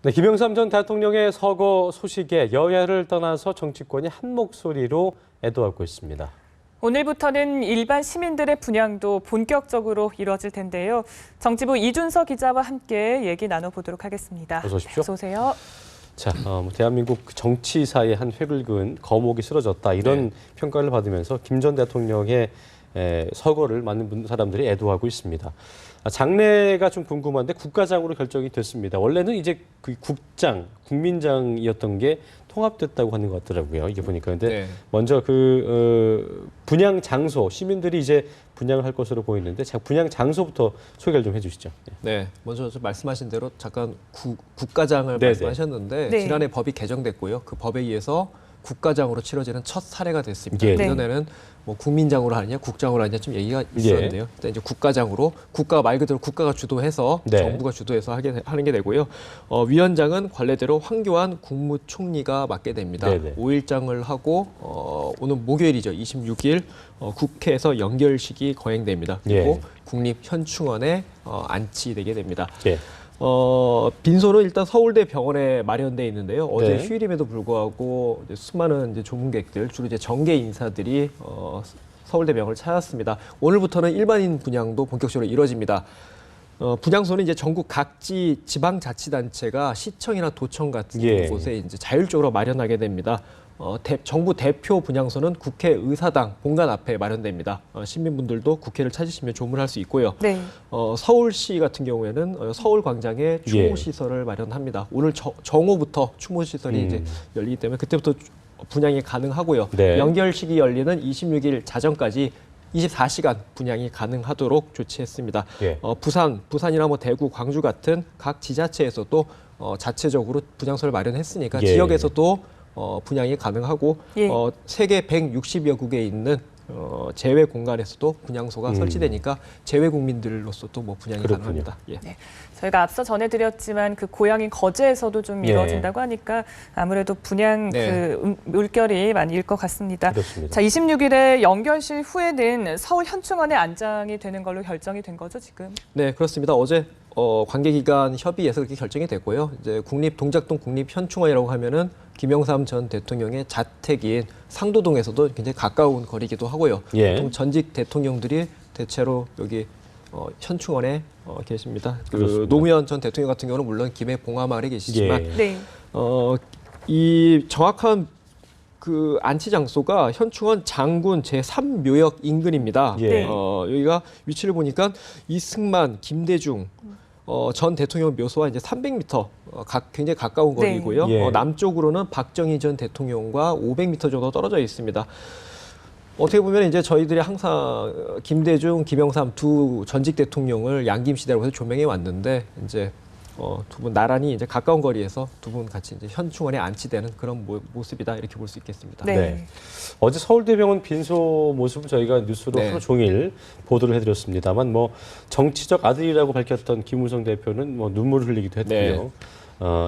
네, 김영삼 전 대통령의 서거 소식에 여야를 떠나서 정치권이 한 목소리로 애도하고 있습니다. 오늘부터는 일반 시민들의 분향도 본격적으로 이뤄질 텐데요. 정치부 이준석 기자와 함께 얘기 나눠보도록 하겠습니다. 어서 오십시오. 어서 오세요. 자, 대한민국 정치사에 한 획을 그은 거목이 쓰러졌다. 이런 평가를 받으면서 김 전 대통령의 서거를 많은 사람들이 애도하고 있습니다. 장래가 좀 궁금한데 국가장으로 결정이 됐습니다. 원래는 이제 그 국장, 국민장이었던 게 통합됐다고 하는 것 같더라고요. 이게 보니까. 근데 먼저 분향 장소, 시민들이 이제 분향을 할 것으로 보이는데 분향 장소부터 소개를 좀 해주시죠. 네, 먼저 말씀하신 대로 잠깐 국가장을 말씀하셨는데 지난해 법이 개정됐고요. 그 법에 의해서 국가장으로 치러지는 첫 사례가 됐습니다. 예전에는 뭐 국민장으로 하느냐, 국장으로 하느냐 좀 얘기가 있었는데요. 일단 이제 국가장으로 국가 말 그대로 국가가 주도해서 정부가 주도해서 하는 게 되고요. 위원장은 관례대로 황교안 국무총리가 맡게 됩니다. 5일장을 하고 오늘 목요일이죠. 26일 국회에서 연결식이 거행됩니다. 그리고 국립현충원에 안치되게 됩니다. 빈소는 일단 서울대 병원에 마련돼 있는데요. 어제 휴일임에도 불구하고 수많은 이제 조문객들, 주로 이제 정계 인사들이 서울대 병원을 찾았습니다. 오늘부터는 일반인 분향도 본격적으로 이뤄집니다. 분향소는 이제 전국 각지 지방자치단체가 시청이나 도청 같은 곳에 이제 자율적으로 마련하게 됩니다. 정부 대표 분향소는 국회의사당 본관 앞에 마련됩니다. 시민분들도 국회를 찾으시면 조문할 수 있고요. 서울시 같은 경우에는 서울광장에 추모시설을 마련합니다. 오늘 정오부터 추모시설이 이제 열리기 때문에 그때부터 분향이 가능하고요. 연결식이 열리는 26일 자정까지 24시간 분향이 가능하도록 조치했습니다. 부산이나 뭐 대구, 광주 같은 각 지자체에서도 자체적으로 분향소를 마련했으니까 지역에서도 분향이 가능하고 세계 160여 국에 있는 재외 공간에서도 분향소가 설치되니까 재외 국민들로서도 뭐 분향이 가능합니다. 저희가 앞서 전해드렸지만 그 고향인 거제에서도 좀 이루어진다고 하니까 아무래도 분향 그 물결이 많이 일 것 같습니다. 자, 26일에 연결식 후에는 서울 현충원에 안장이 되는 걸로 결정이 된 거죠, 지금? 네, 그렇습니다. 어제 관계기관 협의에서 그렇게 결정이 됐고요. 이제 국립동작동 국립현충원이라고 하면은 김영삼 전 대통령의 자택인 상도동에서도 굉장히 가까운 거리기도 하고요. 보통 전직 대통령들이 대체로 여기 현충원에 계십니다. 그 노무현 전 대통령 같은 경우는 물론 김해 봉화마을에 계시지만 이 정확한 그 안치 장소가 현충원 장군 제3묘역 인근입니다. 여기가 위치를 보니까 이승만, 김대중 전 대통령 묘소와 이제 300m 굉장히 가까운 거리고요. 남쪽으로는 박정희 전 대통령과 500m 정도 떨어져 있습니다. 어떻게 보면 이제 저희들이 항상 김대중, 김영삼 두 전직 대통령을 양김 시대라고 해서 조명해 왔는데 이제 두 분 나란히 이제 가까운 거리에서 두 분 같이 이제 현충원에 안치되는 그런 모습이다 이렇게 볼 수 있겠습니다. 어제 서울대병원 빈소 모습을 저희가 뉴스로 하루 종일 보도를 해드렸습니다만 뭐 정치적 아들이라고 밝혔던 김무성 대표는 뭐 눈물을 흘리기도 했고요.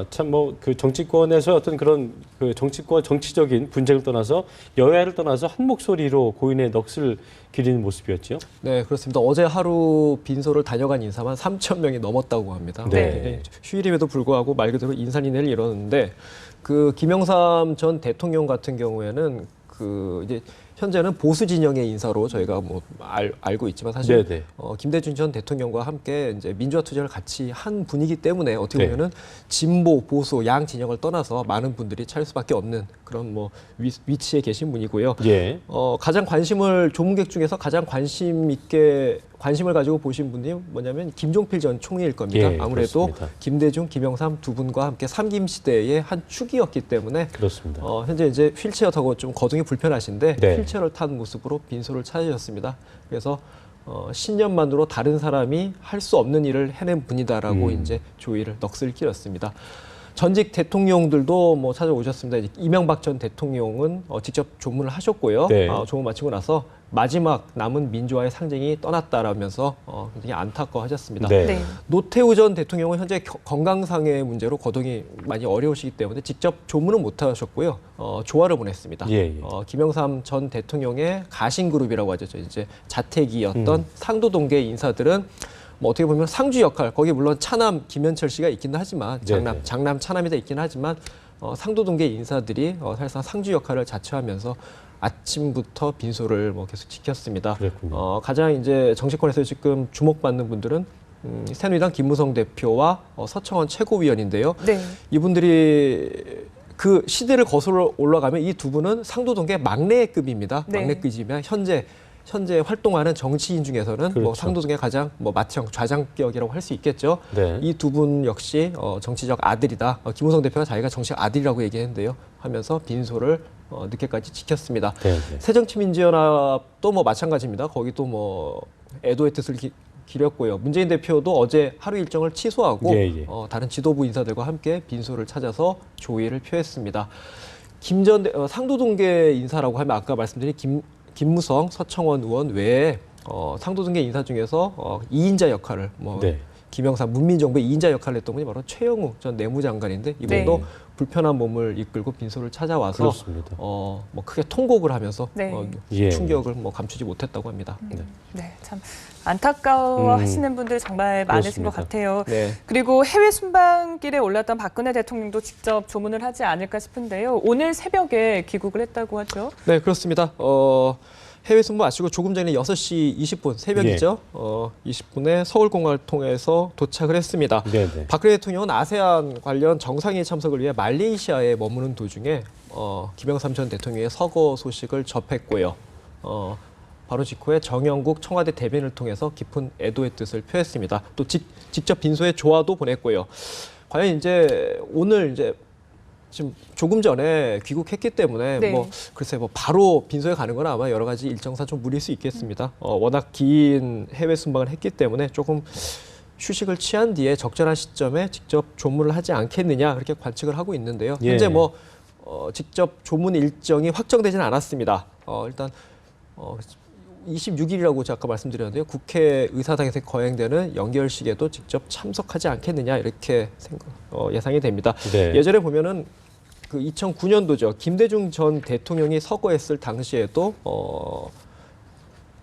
참 뭐 그 정치권에서 어떤 그런 그 정치적인 분쟁을 떠나서 여야를 떠나서 한 목소리로 고인의 넋을 기리는 모습이었죠. 네, 그렇습니다. 어제 하루 빈소를 다녀간 인사만 3천 명이 넘었다고 합니다. 휴일임에도 불구하고 말 그대로 인산인해를 이뤘는데 그 김영삼 전 대통령 같은 경우에는 그 이제 현재는 보수 진영의 인사로 저희가 뭐 알고 있지만 사실 김대중 전 대통령과 함께 이제 민주화 투쟁을 같이 한 분이기 때문에 어떻게 보면은 진보, 보수, 양 진영을 떠나서 많은 분들이 찾을 수밖에 없는 그런 뭐 위치에 계신 분이고요. 가장 조문객 중에서 가장 관심을 가지고 보신 분이 뭐냐면 김종필 전 총리일 겁니다. 아무래도 김대중, 김영삼 두 분과 함께 삼김 시대의 한 축이었기 때문에 현재 이제 휠체어 타고 좀 거동이 불편하신데 휠체어를 탄 모습으로 빈소를 찾으셨습니다. 그래서 신년만으로 다른 사람이 할 수 없는 일을 해낸 분이다라고 이제 넋을 기렸습니다. 전직 대통령들도 뭐 찾아오셨습니다. 이명박 전 대통령은 직접 조문을 하셨고요. 조문 마치고 나서 마지막 남은 민주화의 상징이 떠났다라면서 굉장히 안타까워하셨습니다. 노태우 전 대통령은 현재 건강상의 문제로 거동이 많이 어려우시기 때문에 직접 조문은 못 하셨고요. 조화를 보냈습니다. 김영삼 전 대통령의 가신그룹이라고 하죠. 이제 자택이었던 상도동계 인사들은 뭐 어떻게 보면 상주 역할, 거기 물론 차남 김현철 씨가 있기는 하지만 장남 차남이 다 있기는 하지만 상도동계 인사들이 사실상 상주 역할을 자처하면서 아침부터 빈소를 뭐 계속 지켰습니다. 가장 이제 정치권에서 지금 주목받는 분들은 새누리당 김무성 대표와 서청원 최고위원인데요. 네. 이분들이 그 시대를 거슬러 올라가면 이 두 분은 상도동계 막내급입니다. 네. 막내급이면 현재 활동하는 정치인 중에서는 그렇죠. 뭐 상도동의 가장 뭐 맏형 좌장격이라고 할 수 있겠죠. 네. 이 두 분 역시 정치적 아들이다. 김무성 대표가 자기가 정치적 아들이라고 얘기했는데요. 하면서 빈소를 늦게까지 지켰습니다. 네. 새정치민주연합도 뭐 마찬가지입니다. 거기도 뭐 애도의 뜻을 기렸고요. 문재인 대표도 어제 하루 일정을 취소하고 다른 지도부 인사들과 함께 빈소를 찾아서 조의를 표했습니다. 상도동계 인사라고 하면 아까 말씀드린 김무성, 서청원 의원 외에 상도동계 인사 중에서 2인자 역할을 김영삼 문민정부의 2인자 역할을 했던 분이 바로 최영우 전 내무장관인데 이분도 불편한 몸을 이끌고 빈소를 찾아와서 뭐 크게 통곡을 하면서 충격을 뭐 감추지 못했다고 합니다. 네, 참 안타까워하시는 분들이 정말 많으신 것 같아요. 네. 그리고 해외 순방길에 올랐던 박근혜 대통령도 직접 조문을 하지 않을까 싶은데요. 오늘 새벽에 귀국을 했다고 하죠. 네, 그렇습니다. 해외 순방 마치고 조금 전에 6시 20분 새벽이죠. 20분에 서울공항을 통해서 도착을 했습니다. 네네. 박근혜 대통령은 아세안 관련 정상회의 참석을 위해 말레이시아에 머무는 도중에 김영삼 전 대통령의 서거 소식을 접했고요. 바로 직후에 정영국 청와대 대변인을 통해서 깊은 애도의 뜻을 표했습니다. 또 직접 빈소에 조화도 보냈고요. 과연 이제 오늘 이제 지금 조금 전에 귀국했기 때문에 글쎄 바로 빈소에 가는 건 아마 여러 가지 일정상 좀 무리일 수 있겠습니다. 워낙 긴 해외 순방을 했기 때문에 조금 휴식을 취한 뒤에 적절한 시점에 직접 조문을 하지 않겠느냐 그렇게 관측을 하고 있는데요. 현재 직접 조문 일정이 확정되지는 않았습니다. 일단 26일이라고 제가 아까 말씀드렸는데요. 국회 의사당에서 거행되는 연결식에도 직접 참석하지 않겠느냐 이렇게 예상이 됩니다. 네. 예전에 보면은 그 2009년도죠. 김대중 전 대통령이 서거했을 당시에도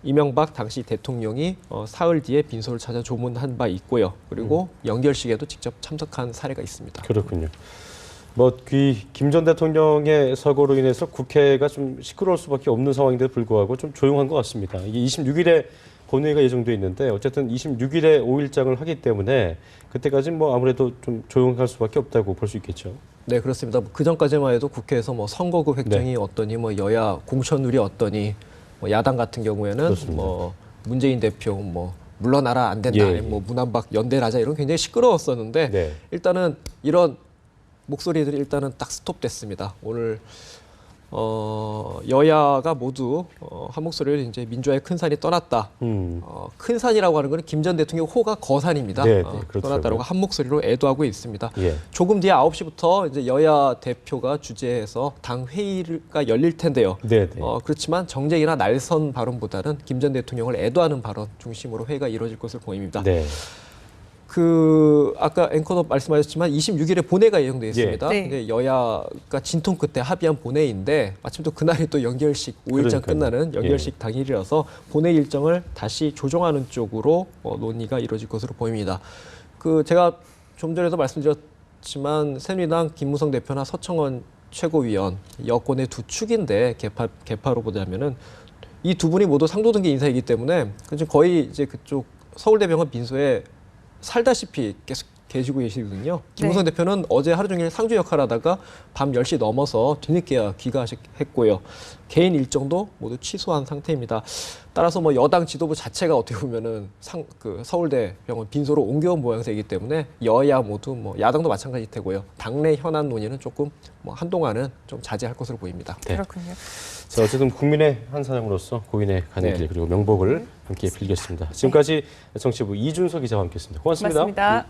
이명박 당시 대통령이 사흘 뒤에 빈소를 찾아 조문한 바 있고요. 그리고 연결식에도 직접 참석한 사례가 있습니다. 그렇군요. 김 전 대통령의 서거로 인해서 국회가 좀 시끄러울 수밖에 없는 상황인데도 불구하고 좀 조용한 것 같습니다. 이게 26일에 본회의가 예정돼 있는데 어쨌든 26일에 5일장을 하기 때문에 그때까지 아무래도 좀 조용할 수밖에 없다고 볼 수 있겠죠. 네, 그렇습니다. 그 전까지만 해도 국회에서 선거구 획정이 어떠니, 여야 공천률이 어떠니, 야당 같은 경우에는 문재인 대표 물러나라 안 된다, 문안박 연대를 하자 이런 굉장히 시끄러웠었는데 일단은 이런 목소리들이 일단은 딱 스톱됐습니다. 오늘 여야가 모두 한 목소리를 이제 민주화의 큰 산이 떠났다. 큰 산이라고 하는 것은 김 전 대통령 호가 거산입니다. 떠났다라고 한 목소리로 애도하고 있습니다. 조금 뒤에 9시부터 이제 여야 대표가 주재해서 당 회의가 열릴 텐데요. 그렇지만 정쟁이나 날선 발언보다는 김 전 대통령을 애도하는 발언 중심으로 회의가 이루어질 것으로 보입니다. 아까 앵커도 말씀하셨지만 26일에 본회의가 예정되어 있습니다. 근데 여야가 진통 끝에 합의한 본회의인데 마침 또 그날이 또 연결식 5일장 끝나는 연결식 당일이라서 본회의 일정을 다시 조정하는 쪽으로 논의가 이루어질 것으로 보입니다. 제가 좀 전에도 말씀드렸지만 새누리당 김무성 대표나 서청원 최고위원 여권의 두 축인데 개파로 보자면은 이 두 분이 모두 상도동계 인사이기 때문에 거의 이제 그쪽 서울대병원 빈소에 살다시피 계속 계시고 계시거든요. 김무성 대표는 어제 하루 종일 상주 역할하다가 밤 10시 넘어서 뒤늦게야 귀가했고요. 개인 일정도 모두 취소한 상태입니다. 따라서 여당 지도부 자체가 어떻게 보면은 서울대 병원 빈소로 옮겨온 모양새이기 때문에 여야 모두 야당도 마찬가지일 테고요. 당내 현안 논의는 조금 한동안은 좀 자제할 것으로 보입니다. 그렇군요. 자, 어쨌든 국민의 한 사람으로서 고인의 가는 길 그리고 명복을 함께 빌겠습니다. 지금까지 정치부 이준석 기자와 함께했습니다. 고맙습니다. 고맙습니다.